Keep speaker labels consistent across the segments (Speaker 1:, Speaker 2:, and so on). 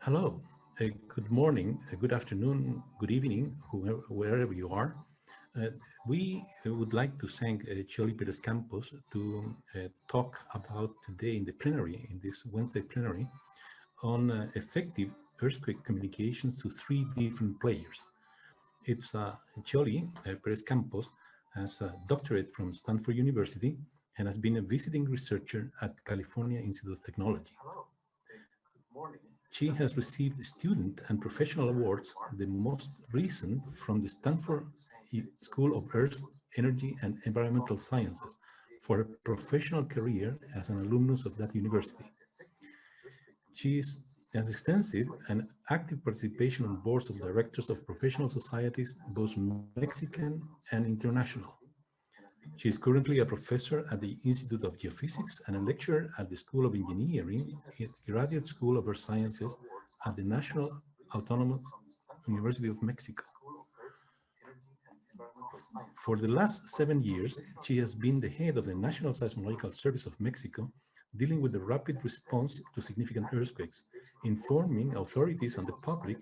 Speaker 1: Hello, good morning, good afternoon, good evening, wherever you are. Uh, we would like to thank Xyoli Pérez-Campos to talk about today in the plenary, in this Wednesday plenary, on effective earthquake communications to three different players. It's Xyoli Pérez-Campos has a doctorate from Stanford University and has been a visiting researcher at California Institute of Technology. She has received student and professional awards, the most recent from the Stanford School of Earth, Energy and Environmental Sciences for her professional career as an alumnus of that university. She has extensive and active participation on boards of directors of professional societies, both Mexican and international. She is currently a professor at the Institute of Geophysics and a lecturer at the School of Engineering, Graduate School of Earth Sciences at the National Autonomous University of Mexico. For the last 7 years, she has been the head of the National Seismological Service of Mexico, dealing with the rapid response to significant earthquakes, informing authorities and the public,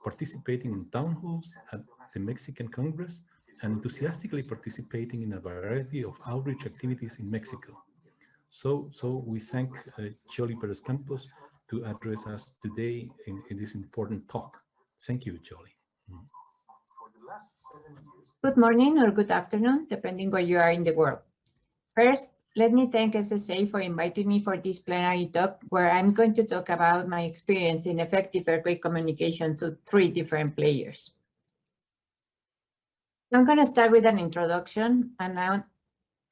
Speaker 1: participating in town halls at the Mexican Congress, and enthusiastically participating in a variety of outreach activities in Mexico. So we thank Xyoli Pérez-Campos to address us today in this important talk. Thank you, Xyoli.
Speaker 2: Good morning or good afternoon, depending where you are in the world. First, let me thank SSA for inviting me for this plenary talk, where I'm going to talk about my experience in effective earthquake communication to three different players. I'm going to start with an introduction and an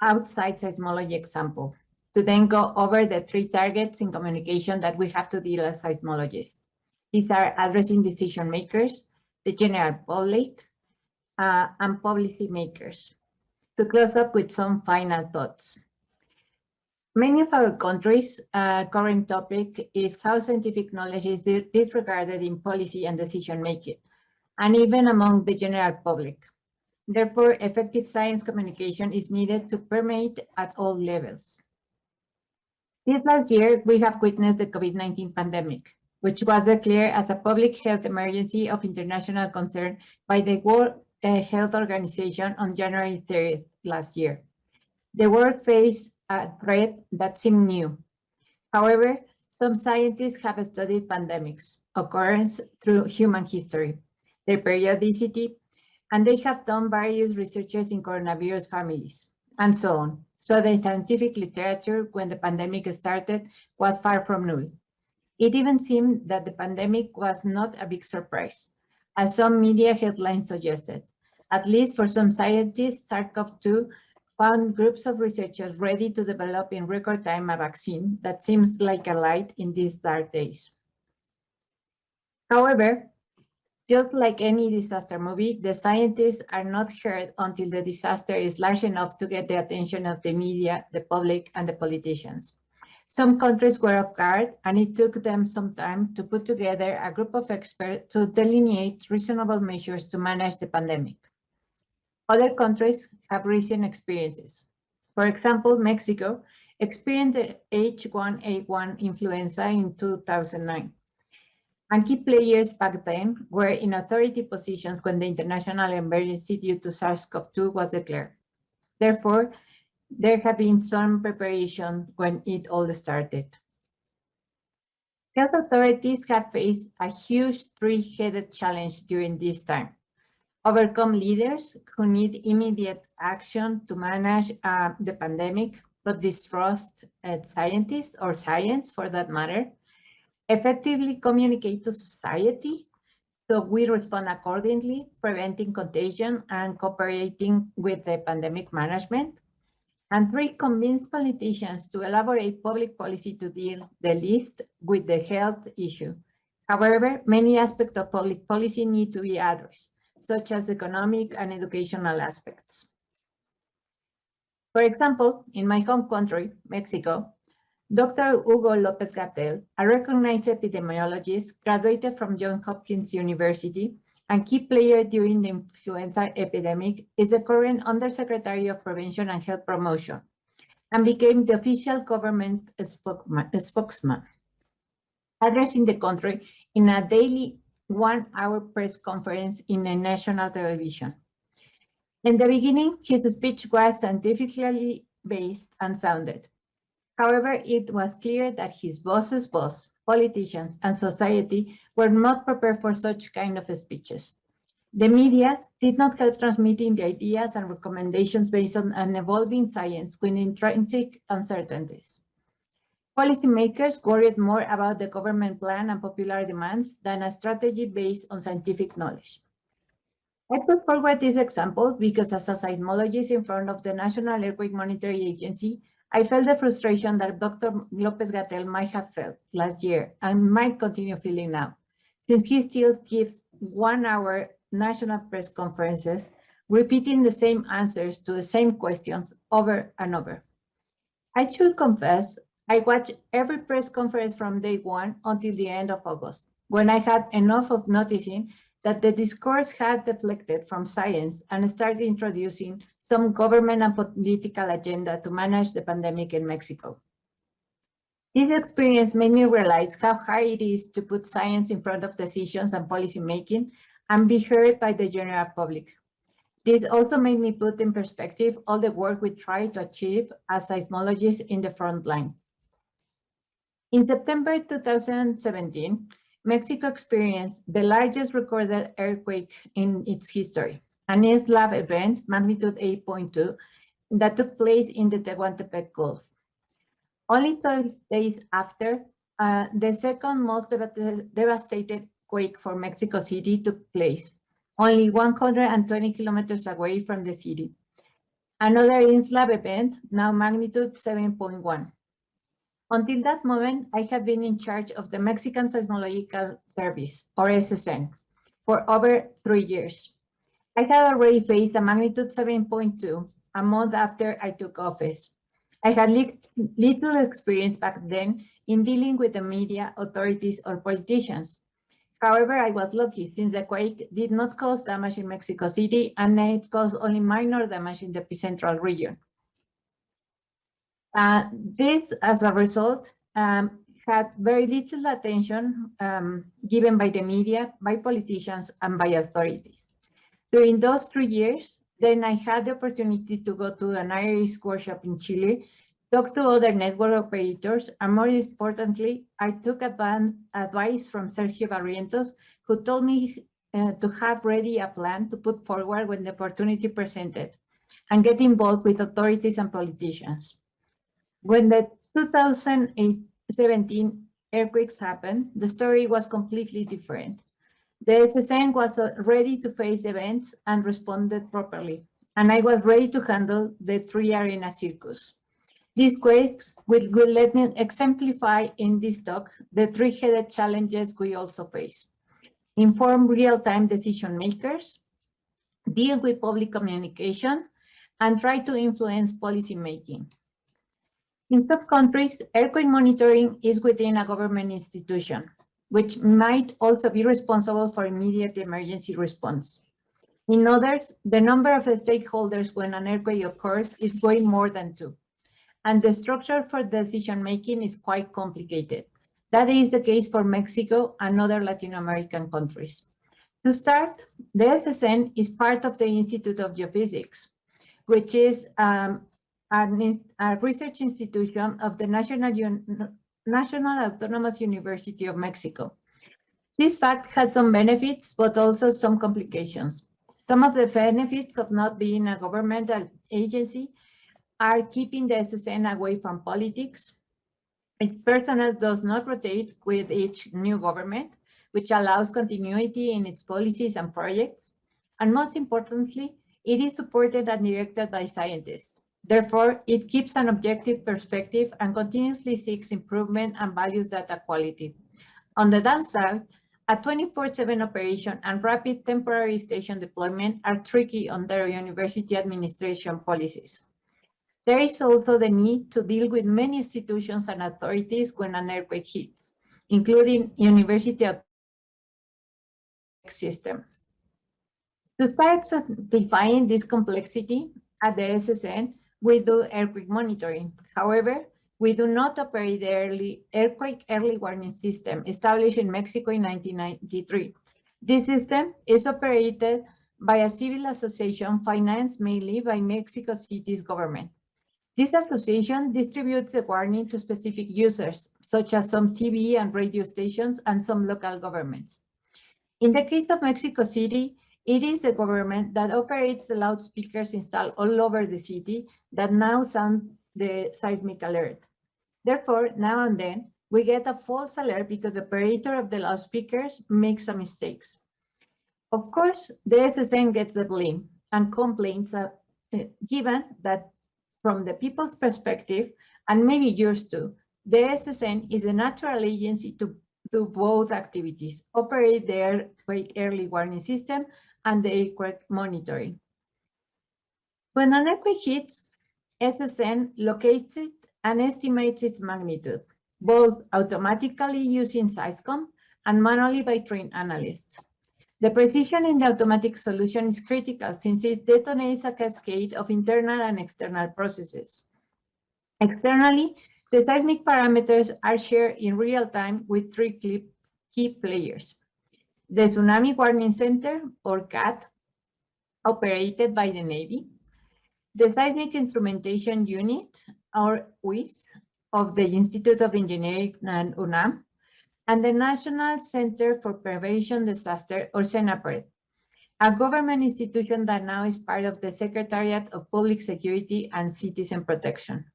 Speaker 2: outside seismology example, to then go over the three targets in communication that we have to deal as seismologists. These are addressing decision makers, the general public, and policy makers. To close up with some final thoughts. Many of our countries' current topic is how scientific knowledge is disregarded in policy and decision making, and even among the general public. Therefore, effective science communication is needed to permeate at all levels. This last year, we have witnessed the COVID-19 pandemic, which was declared as a public health emergency of international concern by the World Health Organization on January 30th last year. The world faced a threat that seemed new. However, some scientists have studied pandemics, occurrence through human history, their periodicity, and they have done various researches in coronavirus families, and so on. So the scientific literature when the pandemic started was far from null. It even seemed that the pandemic was not a big surprise, as some media headlines suggested. At least for some scientists, SARS-CoV-2 found groups of researchers ready to develop in record time a vaccine that seems like a light in these dark days. However, just like any disaster movie, the scientists are not heard until the disaster is large enough to get the attention of the media, the public, and the politicians. Some countries were off guard, and it took them some time to put together a group of experts to delineate reasonable measures to manage the pandemic. Other countries have recent experiences. For example, Mexico experienced the H1N1 influenza in 2009. And key players back then were in authority positions when the international emergency due to SARS-CoV-2 was declared. Therefore, there had been some preparation when it all started. Health authorities have faced a huge three-headed challenge during this time. Overcome leaders who need immediate action to manage the pandemic, but distrust scientists or science for that matter. Effectively communicate to society so we respond accordingly, preventing contagion and cooperating with the pandemic management. And three, convince politicians to elaborate public policy to deal the least with the health issue. However, many aspects of public policy need to be addressed, such as economic and educational aspects. For example, in my home country, Mexico, Dr. Hugo López-Gatell, a recognized epidemiologist, graduated from Johns Hopkins University and key player during the influenza epidemic, is the current Undersecretary of Prevention and Health Promotion, and became the official government spokesman. addressing the country in a daily 1-hour press conference in a national television. In the beginning, his speech was scientifically based and sounded. However, it was clear that his boss's boss, politicians, and society were not prepared for such kind of speeches. The media did not help transmitting the ideas and recommendations based on an evolving science with intrinsic uncertainties. Policymakers worried more about the government plan and popular demands than a strategy based on scientific knowledge. I put forward this example because as a seismologist in front of the National Earthquake Monitoring Agency, I felt the frustration that Dr. Lopez-Gatell might have felt last year and might continue feeling now, since he still gives 1-hour national press conferences, repeating the same answers to the same questions over and over. I should confess, I watched every press conference from day one until the end of August, when I had enough of noticing that the discourse had deflected from science and started introducing some government and political agenda to manage the pandemic in Mexico. This experience made me realize how hard it is to put science in front of decisions and policy making and be heard by the general public. This also made me put in perspective all the work we try to achieve as seismologists in the front line. In September 2017, Mexico experienced the largest recorded earthquake in its history, an slab event, magnitude 8.2, that took place in the Tehuantepec Gulf. Only 12 days after, the second most devastated quake for Mexico City took place, only 120 kilometers away from the city. Another slab event, now magnitude 7.1. Until that moment, I have been in charge of the Mexican Seismological Service, or SSN, for over 3 years. I had already faced a magnitude 7.2 a month after I took office. I had little experience back then in dealing with the media, authorities, or politicians. However, I was lucky since the quake did not cause damage in Mexico City and it caused only minor damage in the epicentral region. This, as a result, had very little attention given by the media, by politicians, and by authorities. During those 3 years, then I had the opportunity to go to an IRIS workshop in Chile, talk to other network operators, and more importantly, I took advice from Sergio Barrientos, who told me to have ready a plan to put forward when the opportunity presented, and get involved with authorities and politicians. When the 2017 earthquakes happened, the story was completely different. The SSN was ready to face events and responded properly, and I was ready to handle the 3-arena circus. These quakes will let me exemplify in this talk the 3-headed challenges we also face. Inform real-time decision makers, deal with public communication, and try to influence policy making. In some countries, earthquake monitoring is within a government institution, which might also be responsible for immediate emergency response. In others, the number of stakeholders when an earthquake occurs is way more than 2, and the structure for decision-making is quite complicated. That is the case for Mexico and other Latin American countries. To start, the SSN is part of the Institute of Geophysics, which is a research institution of the National Autonomous University of Mexico. This fact has some benefits, but also some complications. Some of the benefits of not being a governmental agency are keeping the SSN away from politics. Its personnel does not rotate with each new government, which allows continuity in its policies and projects. And most importantly, it is supported and directed by scientists. Therefore, it keeps an objective perspective and continuously seeks improvement and values data quality. On the downside, a 24/7 operation and rapid temporary station deployment are tricky under university administration policies. There is also the need to deal with many institutions and authorities when an earthquake hits, including university system. To start simplifying this complexity at the SSN, we do earthquake monitoring. However, we do not operate the earthquake early warning system established in Mexico in 1993. This system is operated by a civil association financed mainly by Mexico City's government. This association distributes the warning to specific users, such as some TV and radio stations and some local governments. In the case of Mexico City, it is the government that operates the loudspeakers installed all over the city that now sound the seismic alert. Therefore, now and then, we get a false alert because the operator of the loudspeakers makes some mistakes. Of course, the SSN gets the blame, and complaints are given that from the people's perspective, and maybe yours too, the SSN is a natural agency to do both activities, operate the earthquake early warning system and the earthquake monitoring. When an earthquake hits, SSN locates it and estimates its magnitude, both automatically using SysCom and manually by trained analysts. The precision in the automatic solution is critical since it detonates a cascade of internal and external processes. Externally, the seismic parameters are shared in real time with three key players. The Tsunami Warning Center, or CAT, operated by the Navy, the Seismic Instrumentation Unit, or WIS, of the Institute of Engineering and UNAM, and the National Center for Prevention Disaster, or CENAPRED, a government institution that now is part of the Secretariat of Public Security and Citizen Protection.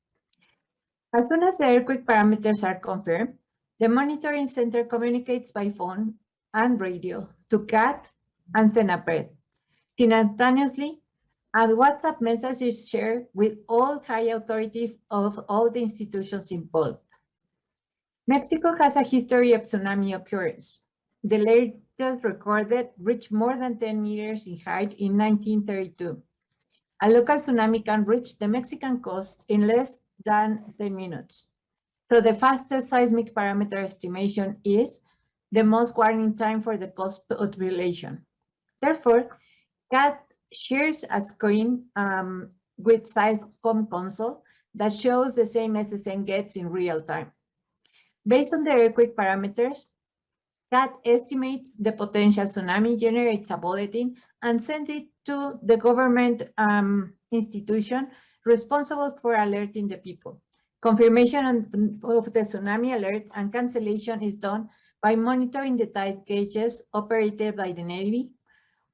Speaker 2: As soon as the earthquake parameters are confirmed, the monitoring center communicates by phone and radio to CAT and CENAPRED. Simultaneously, a WhatsApp message is shared with all high authorities of all the institutions involved. Mexico has a history of tsunami occurrence. The latest recorded reached more than 10 meters in height in 1932. A local tsunami can reach the Mexican coast in less than 10 minutes. So the fastest seismic parameter estimation is the most warning time for the coast population. Therefore, CAT shares a screen with SysCom console that shows the same SSN gets in real time. Based on the earthquake parameters, CAT estimates the potential tsunami, generates a bulletin, and sends it to the government institution responsible for alerting the people. Confirmation of the tsunami alert and cancellation is done by monitoring the tide gauges operated by the Navy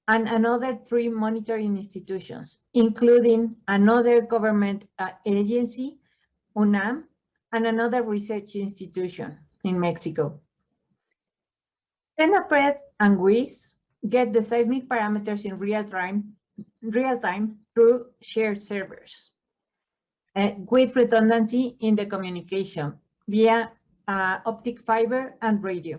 Speaker 2: and another 3 monitoring institutions, including another government agency, UNAM, and another research institution in Mexico. CENAPRED and WIS get the seismic parameters in real time through shared servers with redundancy in the communication via optic fiber and radio.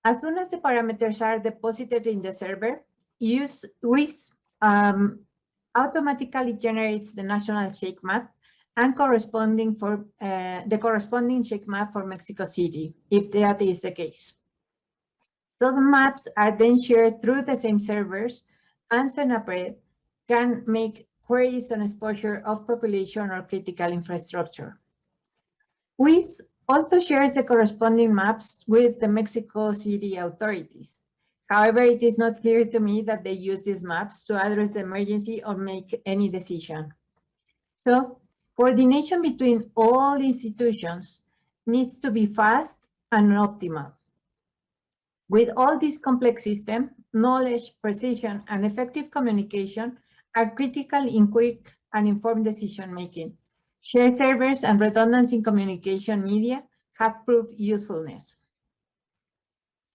Speaker 2: As soon as the parameters are deposited in the server, WIS automatically generates the national shake map and the corresponding shake map for Mexico City, if that is the case. Those maps are then shared through the same servers, and CENAPRED can make queries on exposure of population or critical infrastructure. WIS also shares the corresponding maps with the Mexico City authorities. However, it is not clear to me that they use these maps to address the emergency or make any decision. So, coordination between all institutions needs to be fast and optimal. With all this complex system, knowledge, precision, and effective communication are critical in quick and informed decision-making. Shared servers and redundancy in communication media have proved usefulness.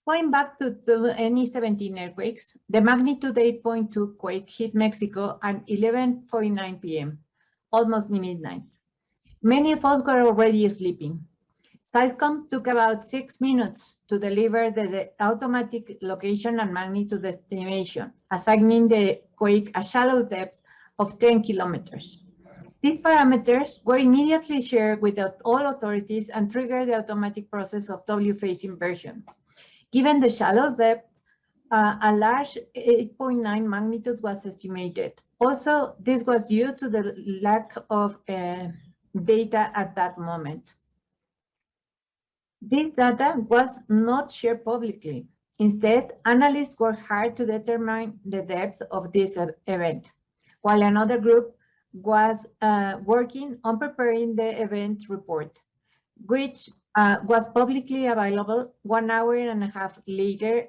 Speaker 2: Going back to the NE17 earthquakes, the magnitude 8.2 quake hit Mexico at 11:49 p.m., almost midnight. Many of us were already sleeping. SysCom took about 6 minutes to deliver the automatic location and magnitude estimation, assigning the quake a shallow depth of 10 kilometers. These parameters were immediately shared with all authorities and triggered the automatic process of W phase inversion. Given the shallow depth, a large 8.9 magnitude was estimated. Also, this was due to the lack of data at that moment. This data was not shared publicly. Instead, analysts worked hard to determine the depth of this event, while another group was working on preparing the event report, which was publicly available 1 hour and a half later.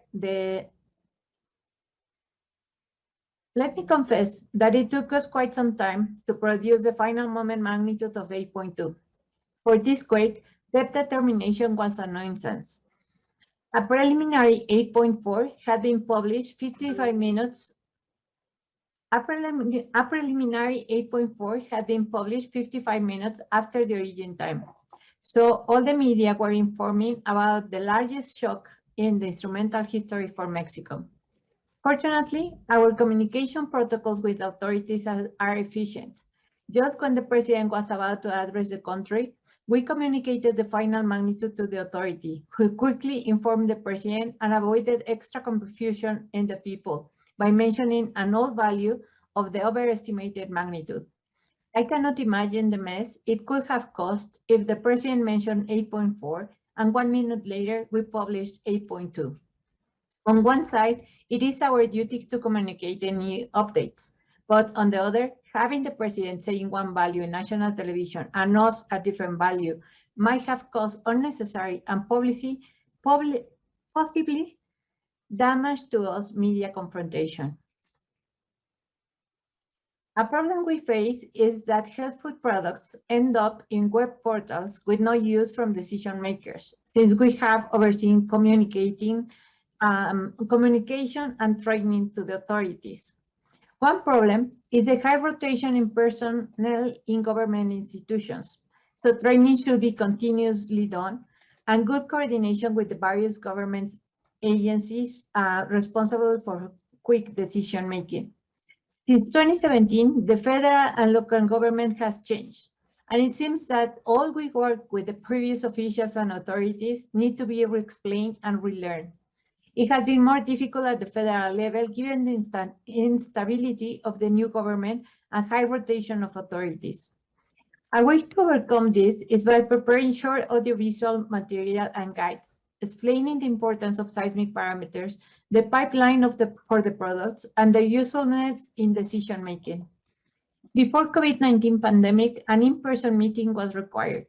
Speaker 2: Let me confess that it took us quite some time to produce the final moment magnitude of 8.2. For this quake, depth determination was a nonsense. A preliminary 8.4 had been published 55 minutes. A preliminary 8.4 had been published 55 minutes after the origin time. So all the media were informing about the largest shock in the instrumental history for Mexico. Fortunately, our communication protocols with authorities are efficient. Just when the president was about to address the country, we communicated the final magnitude to the authority, who quickly informed the president and avoided extra confusion in the people by mentioning an old value of the overestimated magnitude. I cannot imagine the mess it could have caused if the president mentioned 8.4 and 1 minute later we published 8.2. On one side, it is our duty to communicate any updates, but on the other, having the president saying one value in national television and us a different value might have caused unnecessary and possibly damage to us media confrontation. A problem we face is that health food products end up in web portals with no use from decision makers, since we have overseen communication and training to the authorities. One problem is the high rotation in personnel in government institutions, so training should be continuously done, and good coordination with the various government agencies responsible for quick decision making. Since 2017, the federal and local government has changed, and it seems that all we work with the previous officials and authorities need to be re-explained and relearned. It has been more difficult at the federal level given the instability of the new government and high rotation of authorities. A way to overcome this is by preparing short audiovisual material and guides, explaining the importance of seismic parameters, the pipeline for the products, and their usefulness in decision-making. Before COVID-19 pandemic, an in-person meeting was required.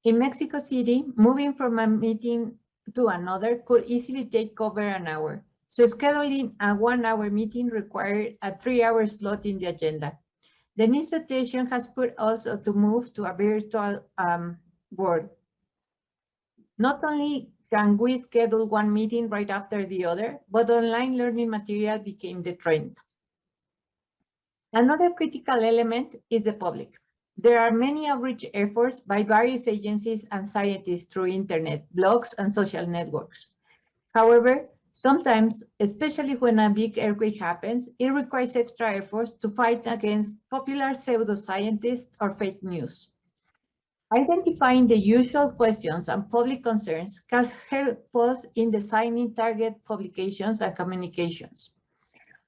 Speaker 2: In Mexico City, moving from a meeting to another could easily take over an hour. So scheduling a 1-hour meeting required a 3-hour slot in the agenda. The new situation has put us to move to a virtual world. Not only can we schedule one meeting right after the other, but online learning material became the trend. Another critical element is the public. There are many outreach efforts by various agencies and scientists through internet, blogs, and social networks. However, sometimes, especially when a big earthquake happens, it requires extra efforts to fight against popular pseudo-scientists or fake news. Identifying the usual questions and public concerns can help us in designing target publications and communications.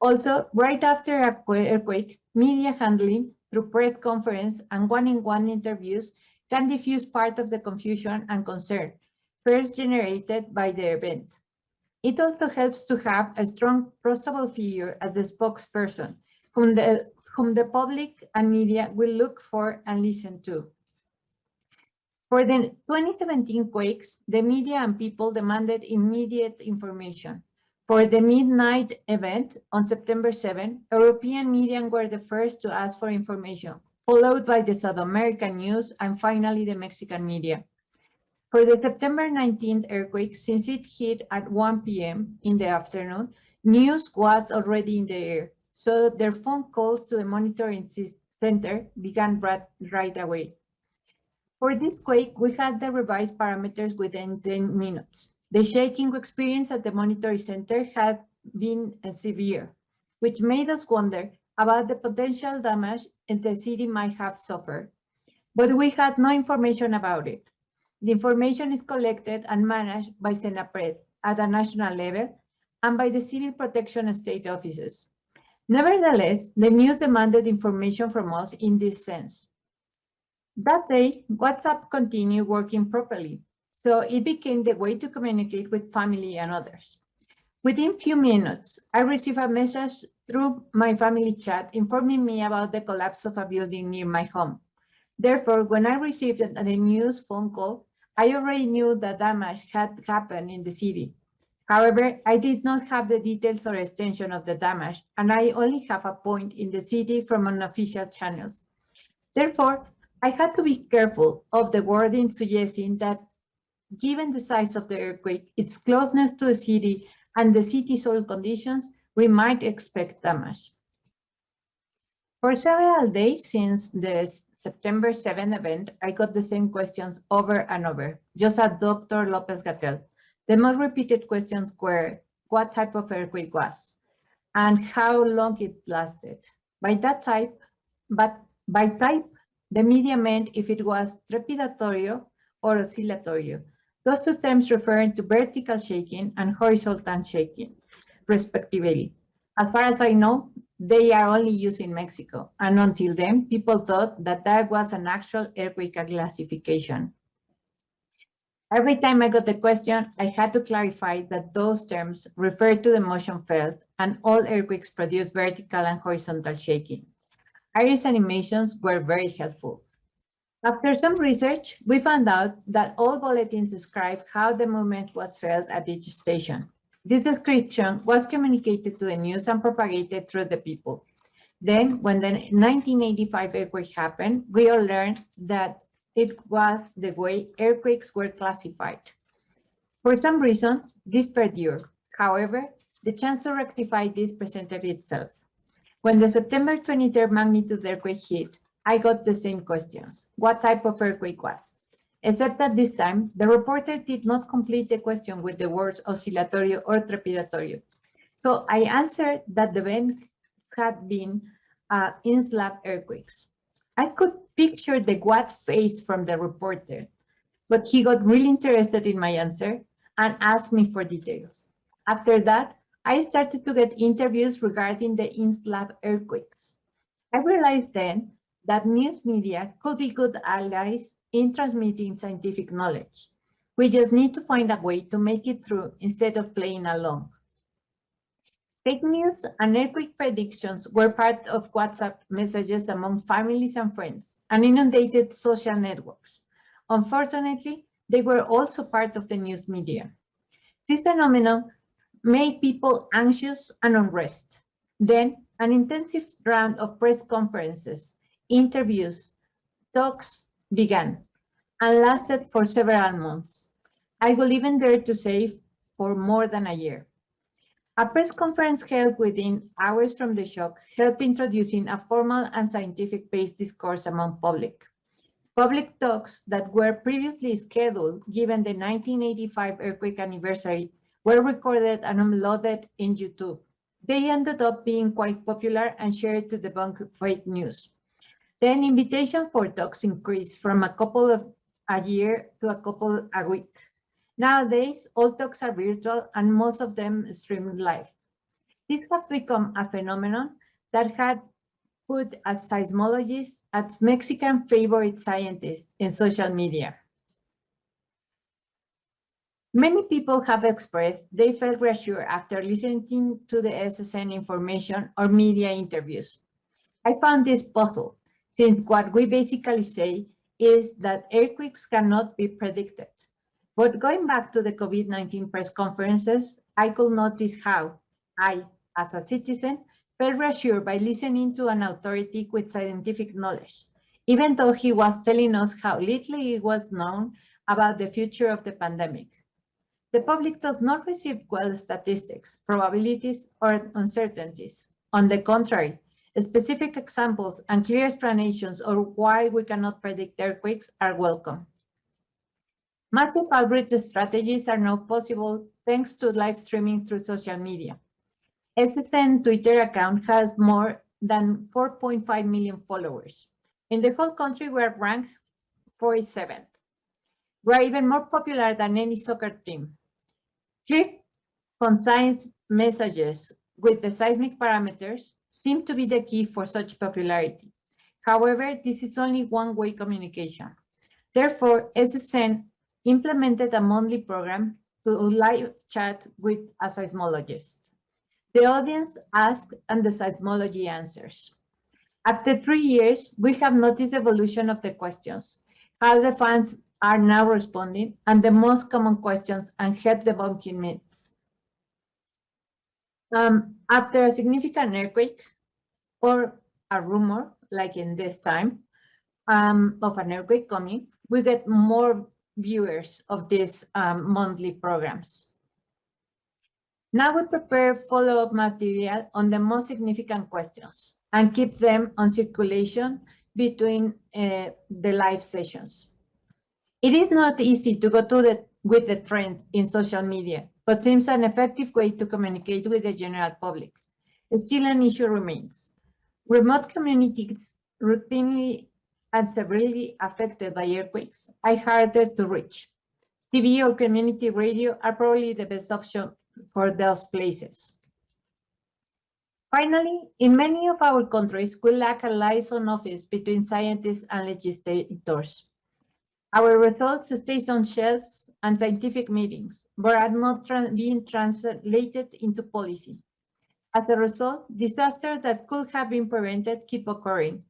Speaker 2: Also, right after an earthquake, media handling through press conference and one-on-one interviews can diffuse part of the confusion and concern first generated by the event. It also helps to have a strong, trustable figure as the spokesperson, whom the public and media will look for and listen to. For the 2017 quakes, the media and people demanded immediate information. For the midnight event on September 7, European media were the first to ask for information, followed by the South American news and finally the Mexican media. For the September 19th earthquake, since it hit at 1 p.m. in the afternoon, news was already in the air, so their phone calls to the monitoring center began right away. For this quake, we had the revised parameters within 10 minutes. The shaking we experienced at the monitoring center had been severe, which made us wonder about the potential damage the city might have suffered. But we had no information about it. The information is collected and managed by SENAPRED at a national level, and by the civil protection state offices. Nevertheless, the news demanded information from us in this sense. That day, WhatsApp continued working properly, so it became the way to communicate with family and others. Within few minutes, I received a message through my family chat informing me about the collapse of a building near my home. Therefore, when I received the news phone call, I already knew that damage had happened in the city. However, I did not have the details or extension of the damage, and I only have a point in the city from unofficial channels. Therefore, I had to be careful of the wording suggesting that given the size of the earthquake, its closeness to the city, and the city soil conditions, we might expect damage. For several days since the September 7 event, I got the same questions over and over, just as Dr. Lopez-Gatell. The most repeated questions were what type of earthquake was and how long it lasted. By type, the media meant if it was trepidatorio or oscillatorio. Those two terms referring to vertical shaking and horizontal shaking, respectively. As far as I know, they are only used in Mexico, and until then, people thought that that was an actual earthquake classification. Every time I got the question, I had to clarify that those terms refer to the motion felt, and all earthquakes produce vertical and horizontal shaking. Iris animations were very helpful. After some research, we found out that all bulletins describe how the movement was felt at each station. This description was communicated to the news and propagated through the people. Then, when the 1985 earthquake happened, we all learned that it was the way earthquakes were classified. For some reason, this perdured. However, the chance to rectify this presented itself. When the September 23rd magnitude earthquake hit, I got the same questions. What type of earthquake was? Except that this time, the reporter did not complete the question with the words oscillatorio or trepidatorio. So I answered that the events had been in-slab earthquakes. I could picture the what face from the reporter, but he got really interested in my answer and asked me for details. After that, I started to get interviews regarding the in-slab earthquakes. I realized then that news media could be good allies in transmitting scientific knowledge. We just need to find a way to make it through instead of playing along. Fake news and earthquake predictions were part of WhatsApp messages among families and friends and inundated social networks. Unfortunately, they were also part of the news media. This phenomenon made people anxious and unrest. Then, an intensive round of press conferences, interviews, talks began and lasted for several months. I will even dare to say for more than a year. A press conference held within hours from the shock helped introducing a formal and scientific-based discourse among public. Public talks that were previously scheduled given the 1985 earthquake anniversary were recorded and uploaded in YouTube. They ended up being quite popular and shared to debunk fake news. Then invitation for talks increased from a couple of a year to a couple a week. Nowadays, all talks are virtual and most of them streamed live. This has become a phenomenon that had put as seismologists as Mexican favorite scientists in social media. Many people have expressed they felt reassured after listening to the SSN information or media interviews. I found this puzzle, since what we basically say is that earthquakes cannot be predicted. But going back to the COVID-19 press conferences, I could notice how I, as a citizen, felt reassured by listening to an authority with scientific knowledge, even though he was telling us how little it was known about the future of the pandemic. The public does not receive well statistics, probabilities, or uncertainties. On the contrary, specific examples and clear explanations of why we cannot predict earthquakes are welcome. Massive outreach strategies are now possible thanks to live streaming through social media. SSN Twitter account has more than 4.5 million followers. In the whole country, we are ranked 47th. We are even more popular than any soccer team. Clear, concise messages with the seismic parameters seem to be the key for such popularity. However, this is only one-way communication. Therefore, SSN implemented a monthly program to live chat with a seismologist. The audience asks and the seismology answers. After 3 years, we have noticed evolution of the questions, how the fans are now responding, and the most common questions and head debunking myths. After a significant earthquake or a rumor, like in this time, of an earthquake coming, we get more viewers of these monthly programs. Now we prepare follow-up material on the most significant questions and keep them on circulation between the live sessions. It is not easy to go with the trend in social media, but seems an effective way to communicate with the general public. Still, an issue remains. Remote communities routinely and severely affected by earthquakes are harder to reach. TV or community radio are probably the best option for those places. Finally, in many of our countries, we lack a liaison office between scientists and legislators. Our results stay on shelves and scientific meetings, but are not being translated into policy. As a result, disasters that could have been prevented keep occurring.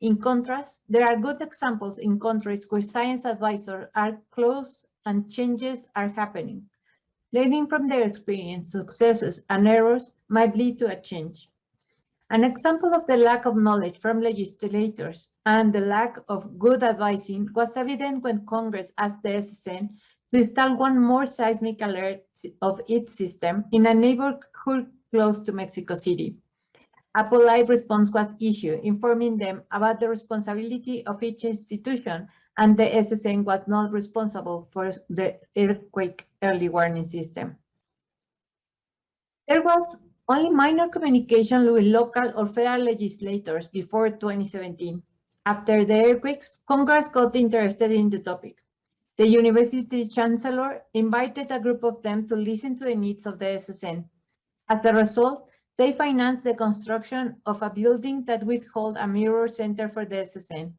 Speaker 2: In contrast, there are good examples in countries where science advisors are close and changes are happening. Learning from their experience, successes, and errors might lead to a change. An example of the lack of knowledge from legislators and the lack of good advising was evident when Congress asked the SSN to install one more seismic alert of its system in a neighborhood close to Mexico City. A polite response was issued, informing them about the responsibility of each institution, and the SSN was not responsible for the earthquake early warning system. There was only minor communication with local or federal legislators before 2017. After the earthquakes, Congress got interested in the topic. The university chancellor invited a group of them to listen to the needs of the SSN. As a result, they financed the construction of a building that would hold a mirror center for the SSN.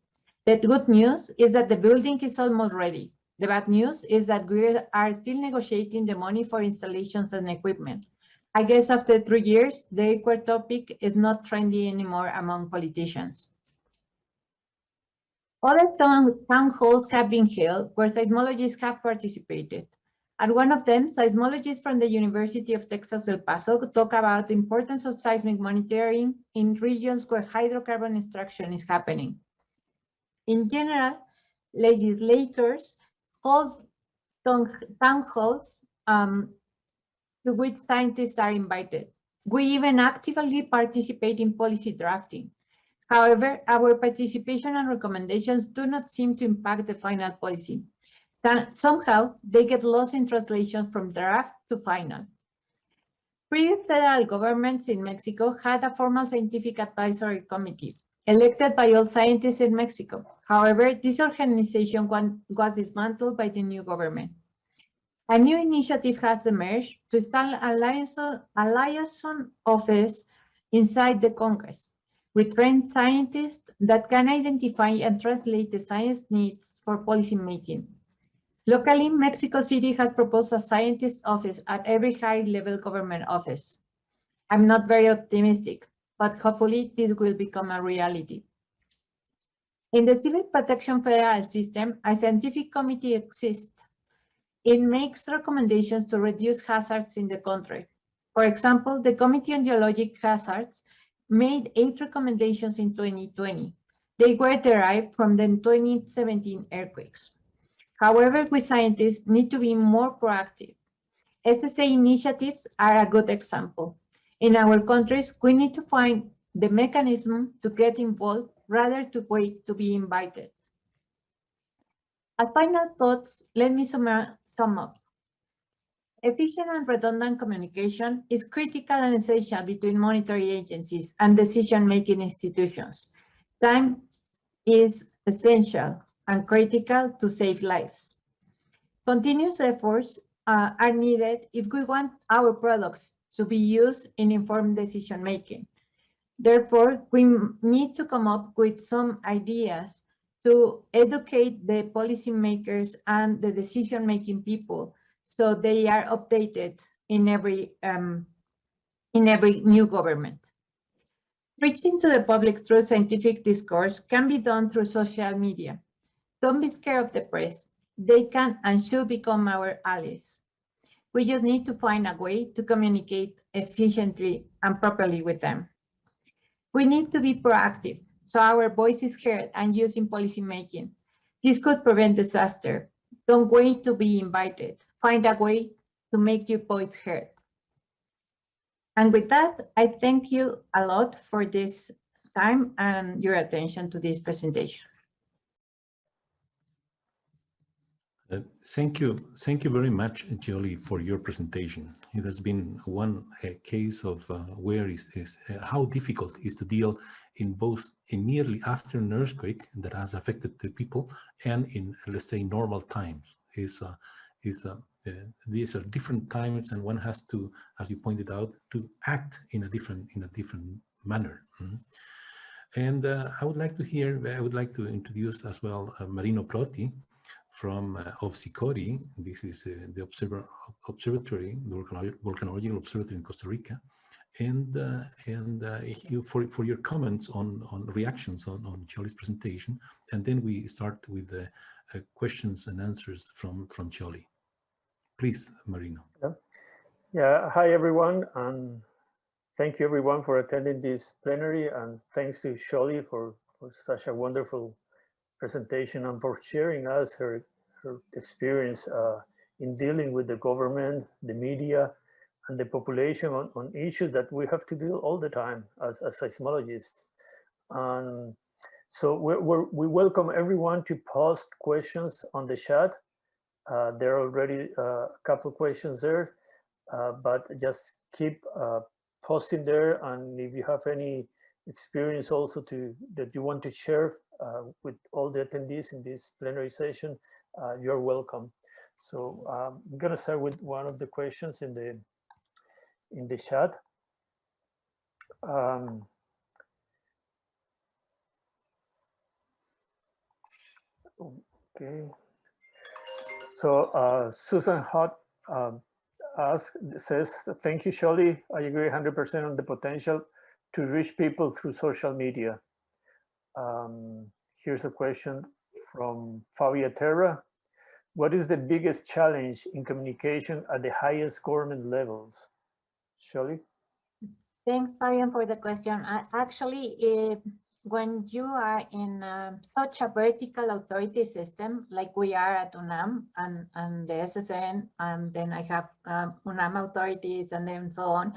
Speaker 2: The good news is that the building is almost ready. The bad news is that we are still negotiating the money for installations and equipment. I guess after 3 years, the earthquake topic is not trendy anymore among politicians. Other town halls have been held where seismologists have participated. At one of them, seismologists from the University of Texas El Paso talk about the importance of seismic monitoring in regions where hydrocarbon extraction is happening. In general, legislators hold town halls to which scientists are invited. We even actively participate in policy drafting. However, our participation and recommendations do not seem to impact the final policy. Somehow, they get lost in translation from draft to final. Previous federal governments in Mexico had a formal scientific advisory committee, elected by all scientists in Mexico. However, this organization was dismantled by the new government. A new initiative has emerged to install a liaison office inside the Congress, with trained scientists that can identify and translate the science needs for policymaking. Locally, Mexico City has proposed a scientist office at every high-level government office. I'm not very optimistic, but hopefully this will become a reality. In the Civil Protection Federal System, a scientific committee exists. It makes recommendations to reduce hazards in the country. For example, the Committee on Geologic Hazards made 8 recommendations in 2020. They were derived from the 2017 earthquakes. However, we scientists need to be more proactive. SSA initiatives are a good example. In our countries, we need to find the mechanism to get involved rather than wait to be invited. As final thoughts, let me sum up. Efficient and redundant communication is critical and essential between monitoring agencies and decision-making institutions. Time is essential and critical to save lives. Continuous efforts are needed if we want our products to be used in informed decision making. Therefore, we need to come up with some ideas to educate the policymakers and the decision-making people so they are updated in every new government. Reaching to the public through scientific discourse can be done through social media. Don't be scared of the press. They can and should become our allies. We just need to find a way to communicate efficiently and properly with them. We need to be proactive, so our voice is heard and used in policymaking. This could prevent disaster. Don't wait to be invited. Find a way to make your voice heard. And with that, I thank you a lot for this time and your attention to this presentation.
Speaker 1: Thank you very much, Xyoli, for your presentation. It has been one case of where how difficult it is to deal in both immediately after an earthquake that has affected the people and in, let's say, normal times. These are different times, and one has to, as you pointed out, to act in a different manner. Mm-hmm. And I would like to introduce as well Marino Protti from of SICORI. This is the observatory, the volcanological observatory in Costa Rica, and for your comments on reactions on Xyoli's presentation, and then we start with the questions and answers from Xyoli. Please, Marino.
Speaker 3: Yeah. Hi everyone, and thank you everyone for attending this plenary, and thanks to Xyoli for such a wonderful presentation and for sharing us her experience in dealing with the government, the media, and the population on issues that we have to deal all the time as seismologists. And so we welcome everyone to post questions on the chat. There are already a couple of questions there, but just keep posting there. And if you have any experience also that you want to share with all the attendees in this plenary session, you're welcome. So I'm going to start with one of the questions in the chat. Okay. So Susan Hott says, thank you, Xyoli. I agree 100% on the potential to reach people through social media. Here's a question from Fabia Terra. What is the biggest challenge in communication at the highest government levels? Xyoli?
Speaker 2: Thanks, Fabian, for the question. Actually, when you are in such a vertical authority system, like we are at UNAM and the SSN, and then I have UNAM authorities and then so on,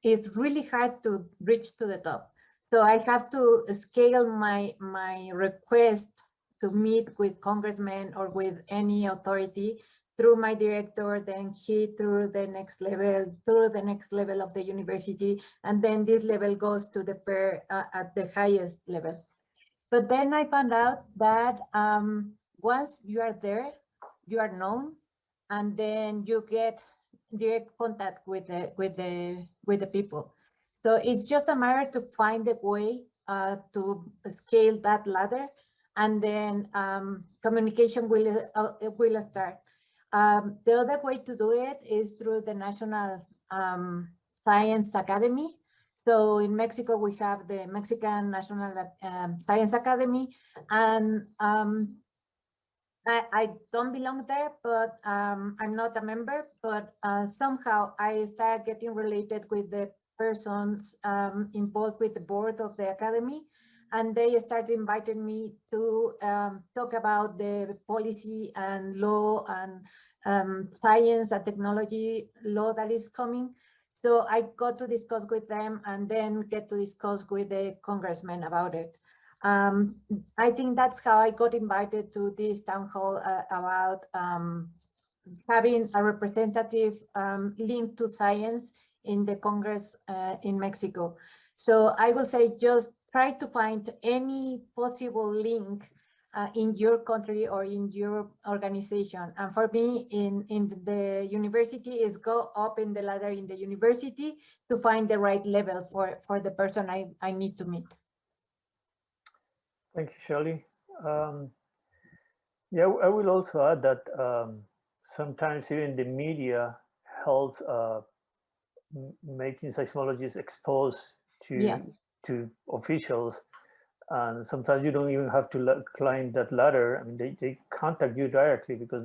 Speaker 2: it's really hard to reach to the top. So I have to scale my request to meet with congressmen or with any authority through my director, then he through the next level of the university, and then this level goes to the pair at the highest level. But then I found out that once you are there, you are known, and then you get direct contact with the people. So it's just a matter to find a way to scale that ladder, and then communication will start. The other way to do it is through the National Science Academy. So in Mexico, we have the Mexican National Science Academy, and I don't belong there, but I'm not a member, but somehow I started getting related with the persons involved with the board of the academy, and they started inviting me to talk about the policy and law and science and technology law that is coming. So I got to discuss with them and then get to discuss with the congressman about it. I think that's how I got invited to this town hall about having a representative link to science in the Congress in Mexico. So I will say just try to find any possible link in your country or in your organization. And for me, in the university, is go up in the ladder in the university to find the right level for the person I need to meet.
Speaker 3: Thank you, Xyoli. Yeah, I will also add that sometimes even the media helps making seismologists exposed to officials, and sometimes you don't even have to climb that ladder. I mean, they contact you directly because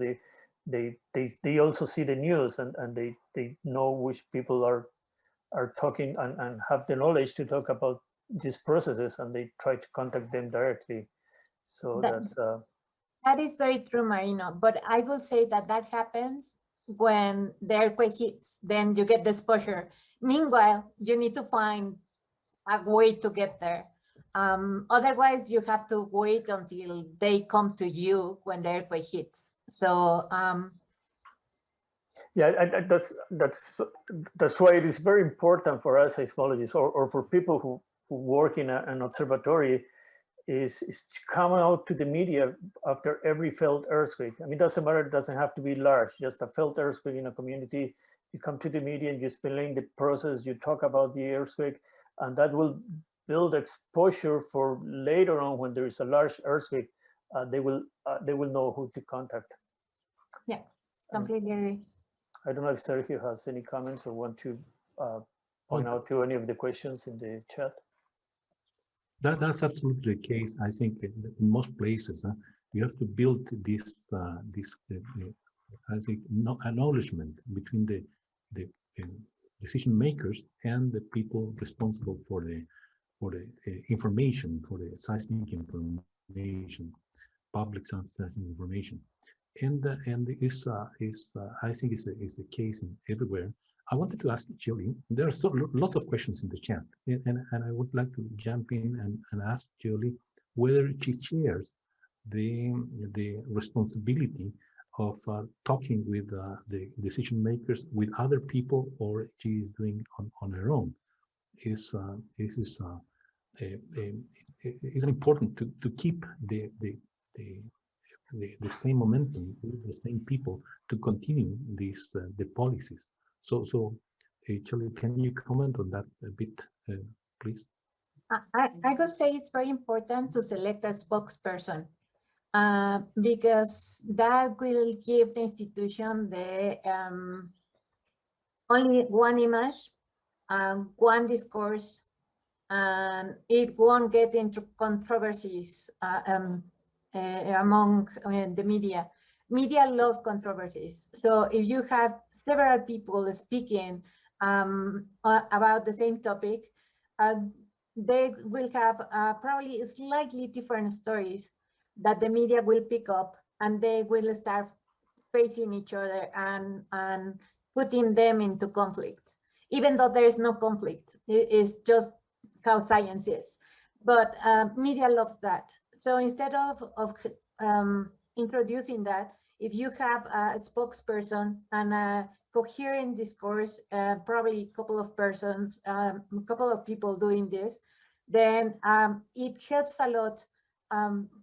Speaker 3: they also see the news, and they know which people are talking and have the knowledge to talk about these processes, and they try to contact them directly. So
Speaker 2: that is very true, Marino. But I will say that happens when the earthquake hits, then you get the exposure. Meanwhile, you need to find a way to get there. Otherwise, you have to wait until they come to you when the earthquake hits. So
Speaker 3: yeah, that's why it is very important for us seismologists or for people who work in an observatory is to come out to the media after every felt earthquake. I mean, it doesn't matter, it doesn't have to be large, just a felt earthquake in a community. You come to the media and you explain the process, you talk about the earthquake, and that will build exposure for later on when there is a large earthquake. They will know who to contact.
Speaker 2: Yeah, completely agree.
Speaker 3: I don't know if Sergio has any comments or want to point out to any of the questions in the chat.
Speaker 1: That's absolutely the case. I think in most places you have to build this I think acknowledgement between the decision makers and the people responsible for the information, for the seismic information, public seismic information, and is I think is a case in everywhere. I wanted to ask Xyoli, there are a lot of questions in the chat, and I would like to jump in and ask Xyoli whether she shares the responsibility of talking with the decision makers, with other people, or she is doing on her own. It's important to keep the same momentum with the same people to continue these the policies. So Xyoli, can you comment on that a bit, please?
Speaker 2: I would say it's very important to select a spokesperson because that will give the institution the only one image, one discourse, and it won't get into controversies among the media. Media love controversies. So if you have several people speaking about the same topic, they will have probably slightly different stories that the media will pick up, and they will start facing each other and putting them into conflict, even though there is no conflict. It's just how science is. But media loves that. So instead of introducing that, if you have a spokesperson and a coherent discourse, probably a couple of persons, a couple of people doing this, then it helps a lot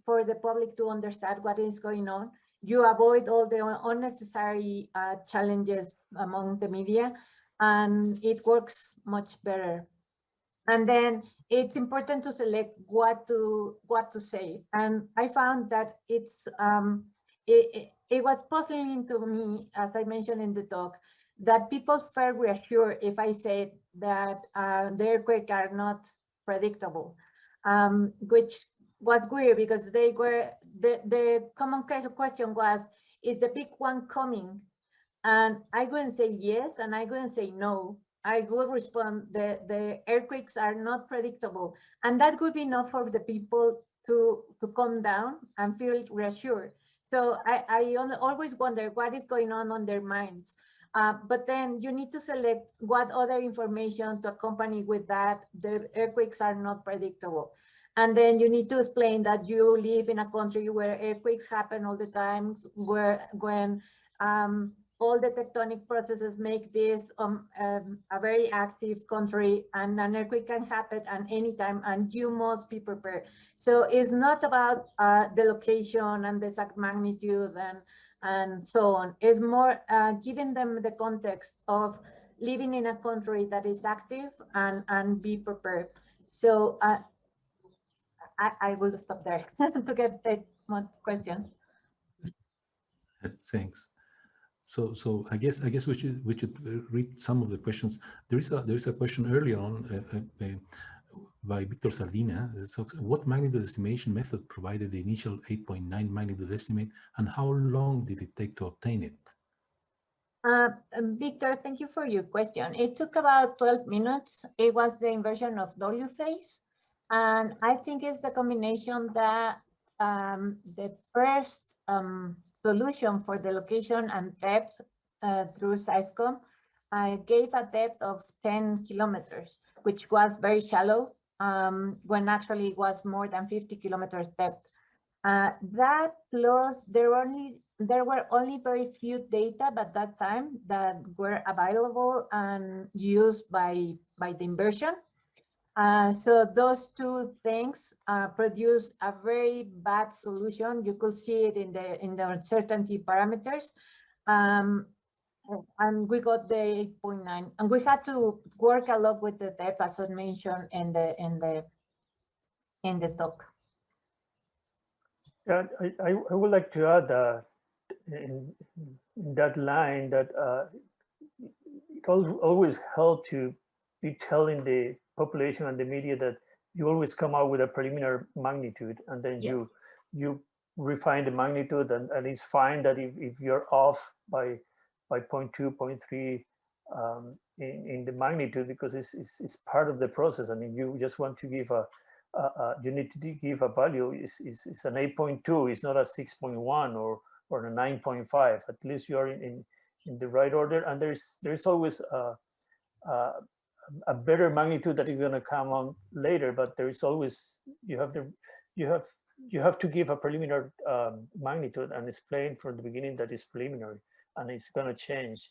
Speaker 2: for the public to understand what is going on. You avoid all the unnecessary challenges among the media, and it works much better. And then it's important to select what to say. And I found that it's it was puzzling to me, as I mentioned in the talk, that people felt reassured if I said that the earthquakes are not predictable, which was weird because they were the common question was, is the big one coming? And I wouldn't say yes, and I wouldn't say no. I would respond, the earthquakes are not predictable. And that would be enough for the people to calm down and feel reassured. So I always wonder what is going on their minds. But then you need to select what other information to accompany with that. The earthquakes are not predictable. And then you need to explain that you live in a country where earthquakes happen all the time, when all the tectonic processes make this a very active country, and an earthquake can happen at any time, and you must be prepared. So it's not about the location and the exact magnitude and so on. It's more giving them the context of living in a country that is active and be prepared. So I will stop there to take more questions.
Speaker 1: Thanks. So I guess we should read some of the questions. There is a question earlier on by Victor Sardina. So what magnitude estimation method provided the initial 8.9 magnitude estimate, and how long did it take to obtain it?
Speaker 2: Victor, thank you for your question. It took about 12 minutes. It was the inversion of W phase. And I think it's a combination that the first solution for the location and depth through SciScom gave a depth of 10 kilometers, which was very shallow when actually it was more than 50 kilometers depth. That plus there were only very few data at that time that were available and used by the inversion. So those two things produce a very bad solution. You could see it in the uncertainty parameters. And we got the 8.9, and we had to work a lot with the depth, as I mentioned in the talk.
Speaker 3: Yeah, I would like to add in that line that it always helped to be telling the population and the media that you always come out with a preliminary magnitude, and then
Speaker 2: yes.
Speaker 3: you refine the magnitude, and it's fine that if you're off by 0.2, 0.3 in the magnitude, because it's part of the process. I mean, you just want to give you need to give a value. It's an 8.2, it's not a 6.1 or a 9.5. At least you are in the right order, and there's always a better magnitude that is going to come on later, but there is always you have to give a preliminary magnitude and explain from the beginning that it's preliminary and it's going to change.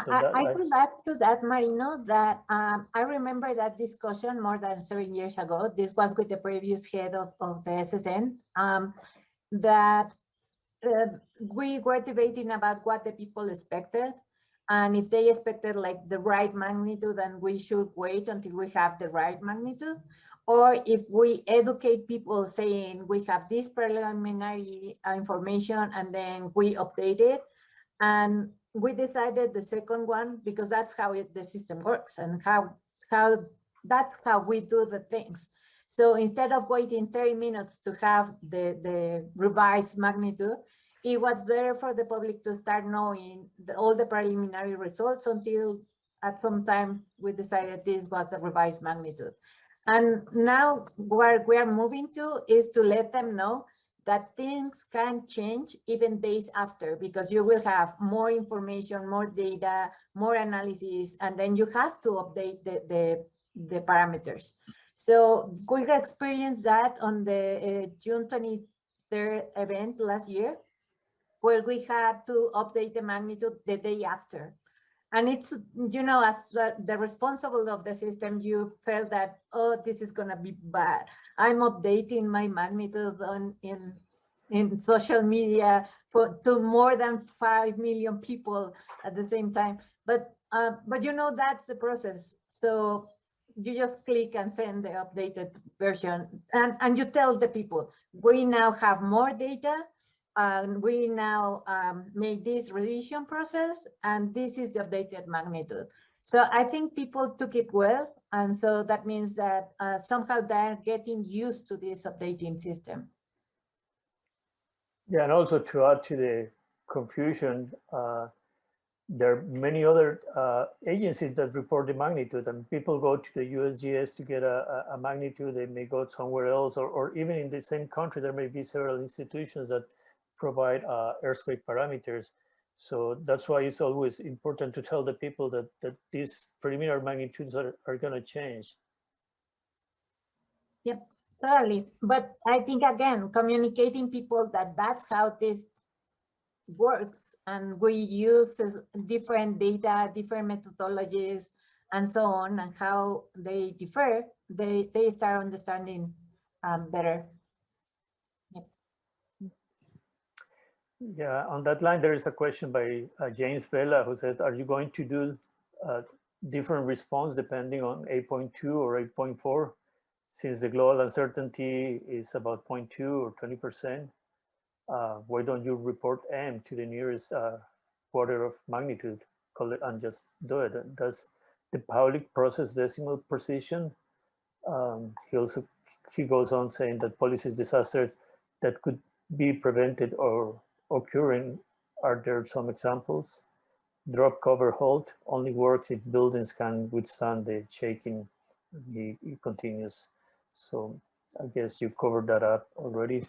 Speaker 3: So
Speaker 2: I would add to that, Marino, that I remember that discussion more than 7 years ago. This was with the previous head of the SSN, that we were debating about what the people expected. And if they expected like the right magnitude, then we should wait until we have the right magnitude. Or if we educate people saying we have this preliminary information and then we update it. And we decided the second one because that's how the system works and that's how we do the things. So instead of waiting 30 minutes to have the revised magnitude, it was better for the public to start knowing all the preliminary results until at some time we decided this was a revised magnitude. And now where we are moving to is to let them know that things can change even days after, because you will have more information, more data, more analysis, and then you have to update the parameters. So we experienced that on the June 23rd event last year, where we had to update the magnitude the day after. And it's, you know, as the responsible of the system, you felt that, oh, this is going to be bad. I'm updating my magnitude in social media to more than 5 million people at the same time. But you know, that's the process. So you just click and send the updated version. And you tell the people, we now have more data. We now make this revision process, and this is the updated magnitude. So I think people took it well, and so that means that somehow they're getting used to this updating system.
Speaker 3: Yeah, and also to add to the confusion, there are many other agencies that report the magnitude, and people go to the USGS to get a magnitude. They may go somewhere else, or even in the same country, there may be several institutions that provide earthquake parameters. So that's why it's always important to tell the people that these preliminary magnitudes are going to change.
Speaker 2: Yep, totally. But I think, again, communicating people that that's how this works, and we use different data, different methodologies, and so on, and how they differ, they start understanding better.
Speaker 3: Yeah, on that line, there is a question by James Vela, who said, are you going to do different response depending on 8.2 or 8.4? Since the global uncertainty is about 0.2 or 20%, why don't you report M to the nearest quarter of magnitude, call it, and just do it? Does the public process decimal precision? He goes on saying that policies disasters that could be prevented or occurring, are there some examples? Drop, cover, hold only works if buildings can withstand the shaking. He continues. So I guess you covered that up already.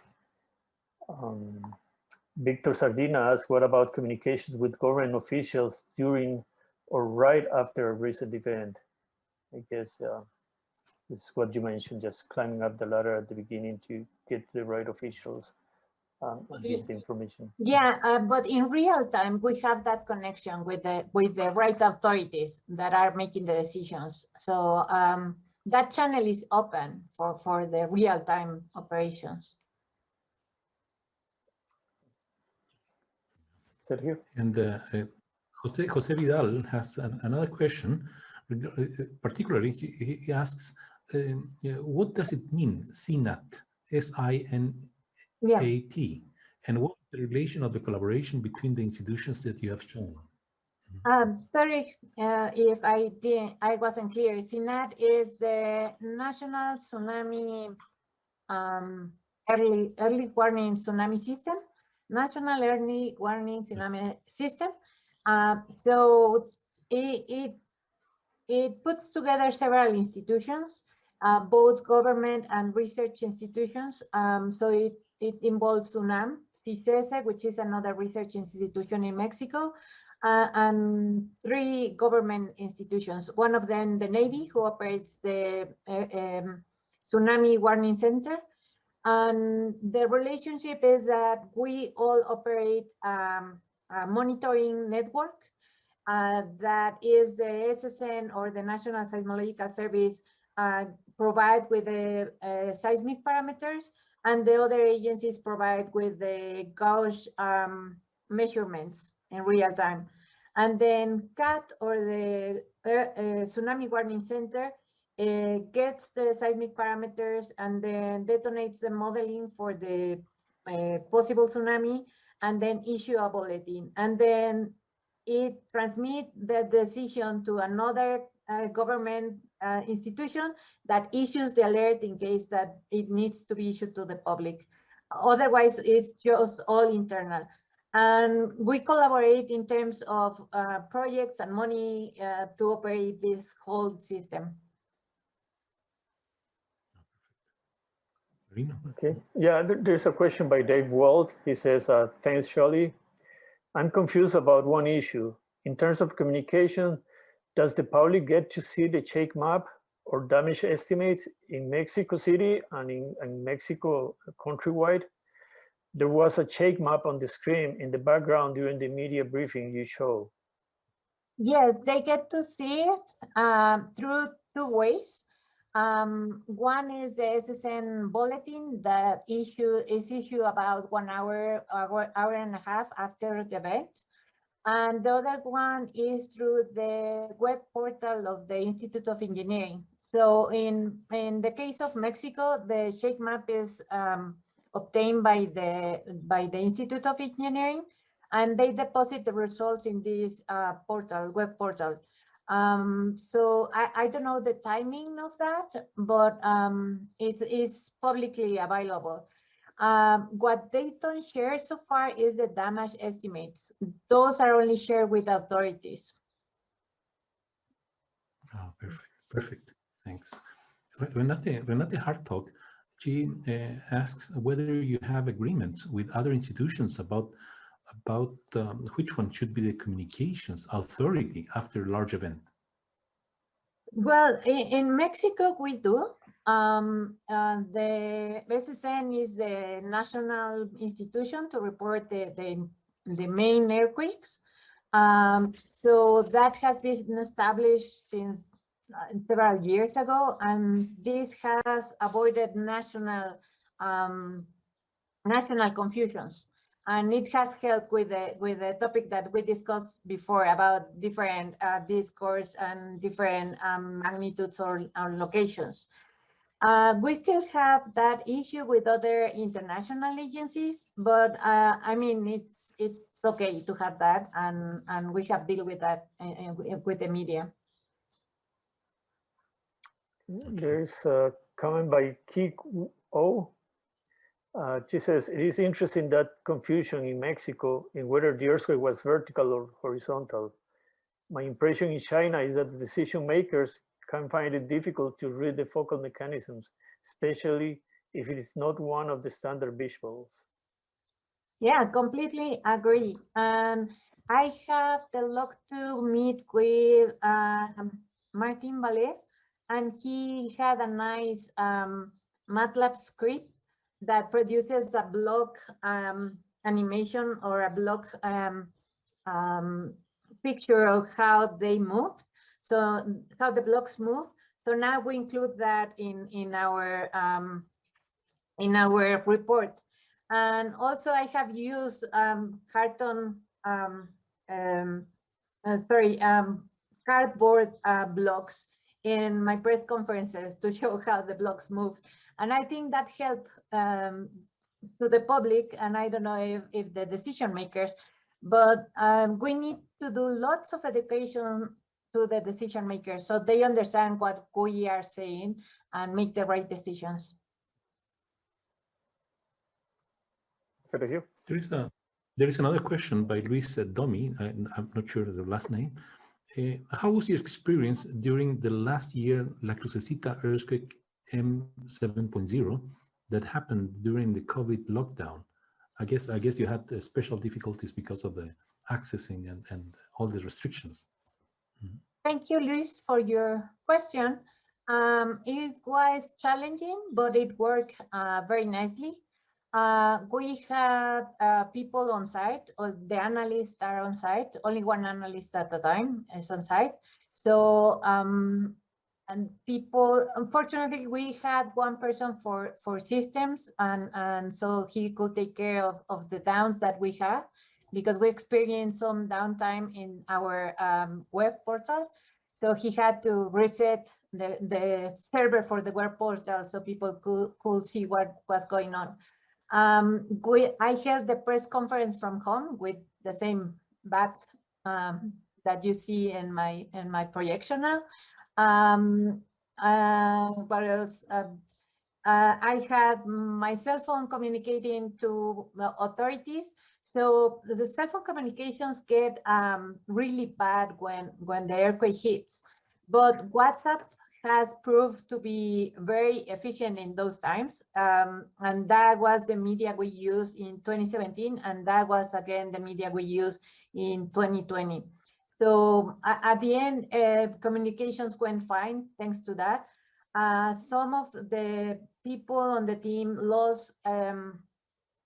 Speaker 3: Victor Sardina asks, what about communications with government officials during or right after a recent event? I guess this is what you mentioned, just climbing up the ladder at the beginning to get the right officials and give the information.
Speaker 2: Yeah, but in real time, we have that connection with the right authorities that are making the decisions. So that channel is open for the real time operations.
Speaker 3: Sergio?
Speaker 1: And Jose Vidal has another question. Particularly, he asks, what does it mean, SINAT, S-I-N-A-T, and what is the relation of the collaboration between the institutions that you have shown?
Speaker 2: Sorry if I wasn't clear. SINAT is the National Tsunami Early Warning Tsunami System. National Early Warning Tsunami System. So it puts together several institutions, both government and research institutions. So it involves UNAM, CICESE, which is another research institution in Mexico, and 3 government institutions. One of them, the Navy, who operates the Tsunami Warning Center. And the relationship is that we all operate a monitoring network that is the SSN or the National Seismological Service provide with the seismic parameters, and the other agencies provide with the gauge measurements in real time. And then CAT, or the Tsunami Warning Center, gets the seismic parameters and then detonates the modeling for the possible tsunami, and then issue a bulletin. And then it transmits the decision to another government institution that issues the alert in case that it needs to be issued to the public. Otherwise, it's just all internal. And we collaborate in terms of projects and money to operate this whole system.
Speaker 3: Okay, yeah, there's a question by Dave Wald. He says, thanks, Xyoli. I'm confused about one issue. In terms of communication, does the public get to see the shake map or damage estimates in Mexico City and in Mexico countrywide? There was a shake map on the screen in the background during the media briefing you showed.
Speaker 2: Yes, they get to see it through 2 ways. One is the SSN bulletin that is issued about 1 hour, hour and a half after the event. And the other one is through the web portal of the Institute of Engineering. So in the case of Mexico, the shake map is obtained by the Institute of Engineering, and they deposit the results in this web portal. So I don't know the timing of that, but it is publicly available. What they don't share so far is the damage estimates. Those are only shared with authorities.
Speaker 1: Oh, perfect. Thanks. Renate Hartog, she asks whether you have agreements with other institutions about which one should be the communications authority after a large event.
Speaker 2: Well, in Mexico, we do. The SSN is the national institution to report the the main earthquakes. So that has been established since several years ago, and this has avoided national confusions, and it has helped with the topic that we discussed before about different discourse and different magnitudes or locations. We still have that issue with other international agencies, but I mean, it's okay to have that, and we have dealt with that with the media.
Speaker 3: There's a comment by Kik O. She says, it is interesting that confusion in Mexico in whether the earthquake was vertical or horizontal. My impression in China is that the decision makers can find it difficult to read the focal mechanisms, especially if it is not one of the standard visuals.
Speaker 2: Yeah, completely agree. And I have the luck to meet with Martin Valer, and he had a nice MATLAB script that produces a block animation or a block picture of how they moved, so how the blocks move. So now we include that in our report. And also I have used cardboard blocks in my press conferences to show how the blocks moved. And I think that helped to the public, and I don't know if the decision makers, but we need to do lots of education to the decision makers so they understand what we are saying and make the right decisions.
Speaker 3: Sergio?
Speaker 1: There is another question by Luis Domi. I'm not sure of the last name. How was your experience during the last year La Crucecita earthquake M7.0 that happened during the COVID lockdown? I guess you had special difficulties because of the accessing and all the restrictions.
Speaker 2: Thank you, Luis, for your question. It was challenging, but it worked very nicely. We had people on site, or the analysts are on site. Only one analyst at a time is on site. So, and people, unfortunately, we had one person for systems, and so he could take care of the downs that we had, because we experienced some downtime in our web portal. So he had to reset the server for the web portal so people could see what was going on. I held the press conference from home with the same back that you see in my projection now. What else? I had my cell phone communicating to the authorities. So the cell phone communications get really bad when the earthquake hits. But WhatsApp has proved to be very efficient in those times. And that was the media we used in 2017. And that was, again, the media we used in 2020. So at the end, communications went fine, thanks to that. Some of the people on the team lost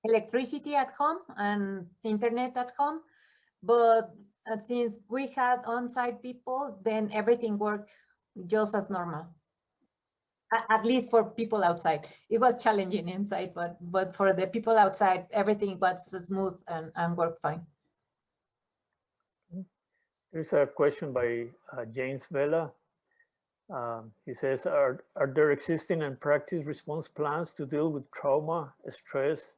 Speaker 2: electricity at home and internet at home. But since we had on-site people, then everything worked just as normal. At least for people outside. It was challenging inside, but for the people outside, everything was smooth and worked fine.
Speaker 3: There's a question by James Vela. He says, are there existing and practice response plans to deal with trauma, stress,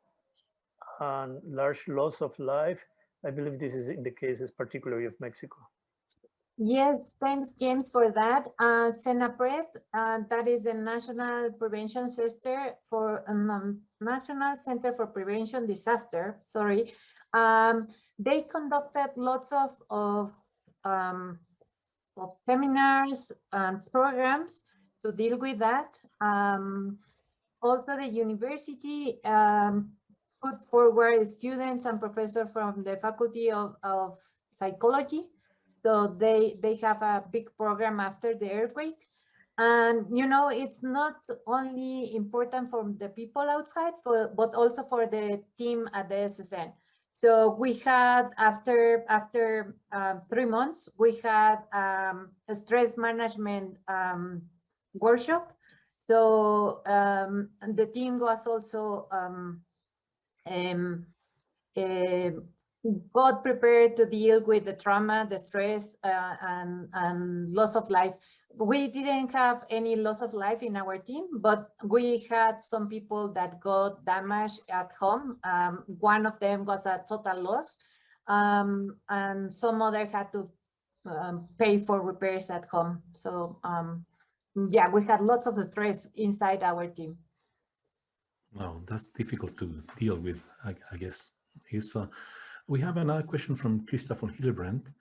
Speaker 3: and large loss of life? I believe this is in the cases particularly of Mexico.
Speaker 2: Yes, thanks, James, for that. CENAPRED, that is the National Prevention Center for National Center for Prevention Disaster. Sorry, they conducted lots of seminars and programs to deal with that. Also, the university put forward students and professors from the Faculty of Psychology. So they have a big program after the earthquake. And, you know, it's not only important for the people outside, but also for the team at the SSN. So we had, after 3 months, we had a stress management workshop. So the team was also got prepared to deal with the trauma, the stress, and loss of life. We didn't have any loss of life in our team, but we had some people that got damaged at home. One of them was a total loss, and some other had to pay for repairs at home. So yeah, we had lots of stress inside our team.
Speaker 1: Wow, that's difficult to deal with, I guess. We have another question from Krista von Hillebrand.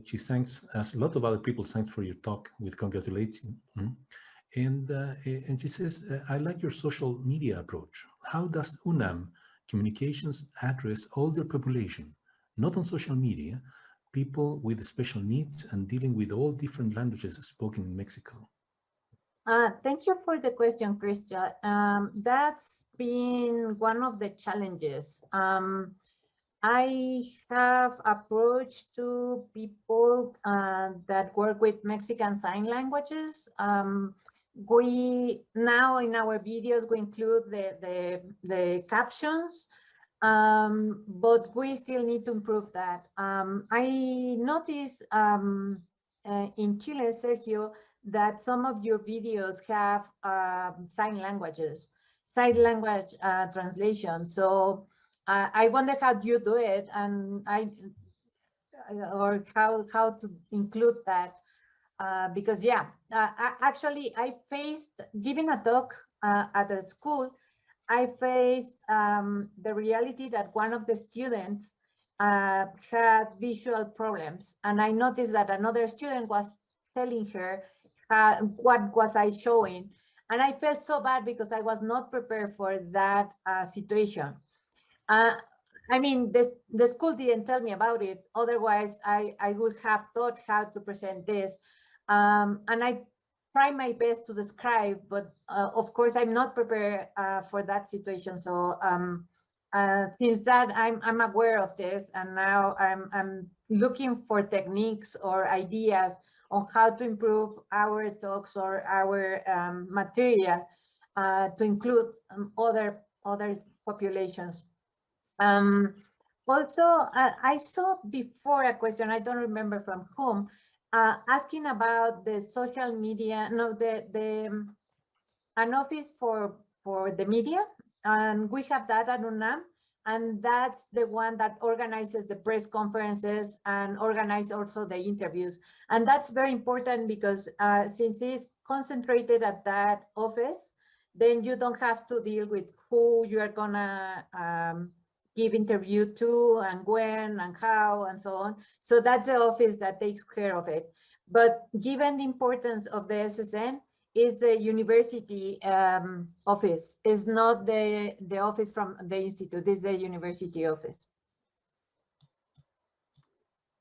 Speaker 1: She thanks, as a lot of other people, thanks for your talk with congratulations. And she says, I like your social media approach. How does UNAM communications address older population, not on social media, people with special needs and dealing with all different languages spoken in Mexico?
Speaker 2: Thank you for the question, Krista. That's been one of the challenges. I have approached to people that work with Mexican Sign Languages. We now in our videos, we include the captions, but we still need to improve that. I noticed in Chile, Sergio, that some of your videos have sign language translation. So I wonder how you do it, and or how to include that, because yeah, actually I faced giving a talk at a school. I faced the reality that one of the students had visual problems, and I noticed that another student was telling her what was I showing, and I felt so bad because I was not prepared for that situation. I mean, the school didn't tell me about it. Otherwise, I would have thought how to present this. And I try my best to describe, but of course, I'm not prepared for that situation. So since that, I'm aware of this, and now I'm looking for techniques or ideas on how to improve our talks or our material to include other populations. Also, I saw before a question, I don't remember from whom, asking about the social media, no, an office for the media, and we have that at UNAM, and that's the one that organizes the press conferences and organize also the interviews. And that's very important because since it's concentrated at that office, then you don't have to deal with who you are gonna give interview to and when and how and so on. So that's the office that takes care of it. But given the importance of the SSN, is the university office, is not the office from the institute, is the university office.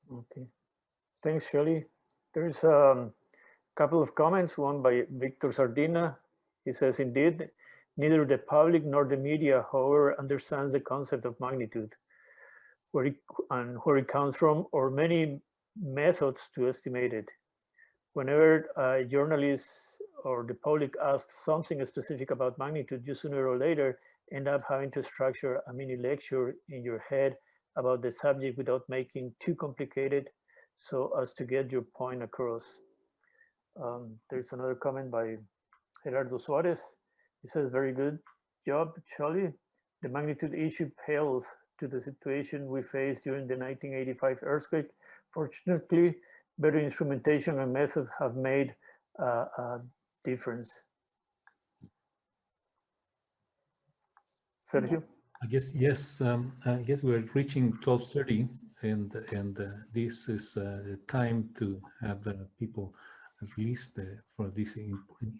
Speaker 3: Okay, thanks, Xyoli. There's a couple of comments, one by Victor Sardina. He says, indeed, neither the public nor the media, however, understands the concept of magnitude, where it comes from, or many methods to estimate it. Whenever a journalist or the public asks something specific about magnitude, you sooner or later end up having to structure a mini lecture in your head about the subject without making too complicated so as to get your point across. There's another comment by Gerardo Suarez. He says, very good job, Xyoli. The magnitude issue pales to the situation we faced during the 1985 earthquake. Fortunately, better instrumentation and methods have made a difference. Sergio?
Speaker 1: I guess, yes, I guess we're reaching 12:30, and this is time to have people released for this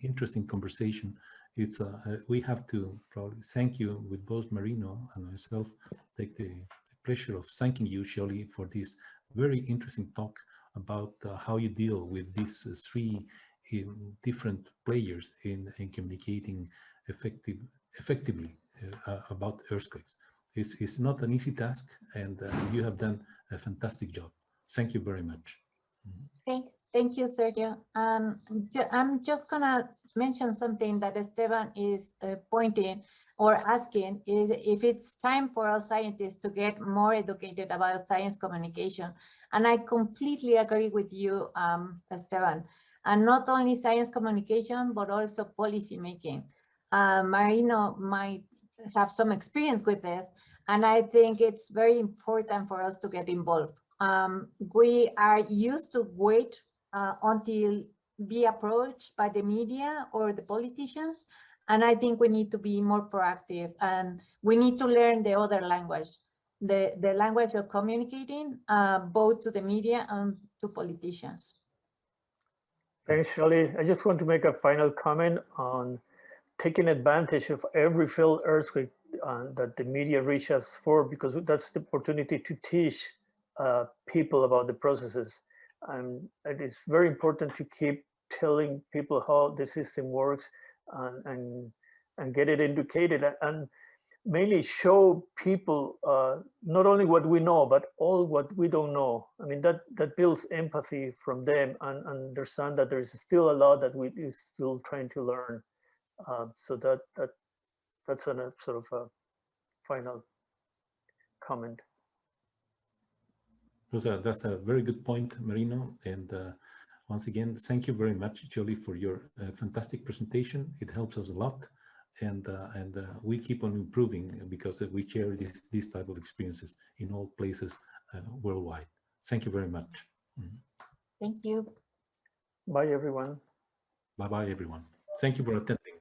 Speaker 1: interesting conversation. It's we have to probably thank you with both Marino and myself, take the pleasure of thanking you, Xyoli, for this very interesting talk about how you deal with these three different players in communicating effectively about earthquakes. It's not an easy task, and you have done a fantastic job. Thank you very much.
Speaker 2: Thank you, Sergio. I'm just gonna mention something that Esteban is pointing or asking, is if it's time for all scientists to get more educated about science communication. And I completely agree with you, Esteban. And not only science communication, but also policy making. Marino might have some experience with this, and I think it's very important for us to get involved. We are used to wait until be approached by the media or the politicians, and I think we need to be more proactive, and we need to learn the other language, the language of communicating, both to the media and to politicians.
Speaker 3: Thanks, Xyoli. I just want to make a final comment on taking advantage of every failed earthquake that the media reach us for, because that's the opportunity to teach people about the processes. And it is very important to keep telling people how the system works and get it educated, and mainly show people not only what we know, but all what we don't know. I mean, that builds empathy from them and understand that there is still a lot that we are still trying to learn. So that's a sort of a final comment.
Speaker 1: That's a very good point, Marino. And once again, thank you very much, Xyoli, for your fantastic presentation. It helps us a lot. And we keep on improving because we share these type of experiences in all places worldwide. Thank you very much.
Speaker 2: Thank you.
Speaker 3: Bye, everyone.
Speaker 1: Bye-bye, everyone. Thank you for attending.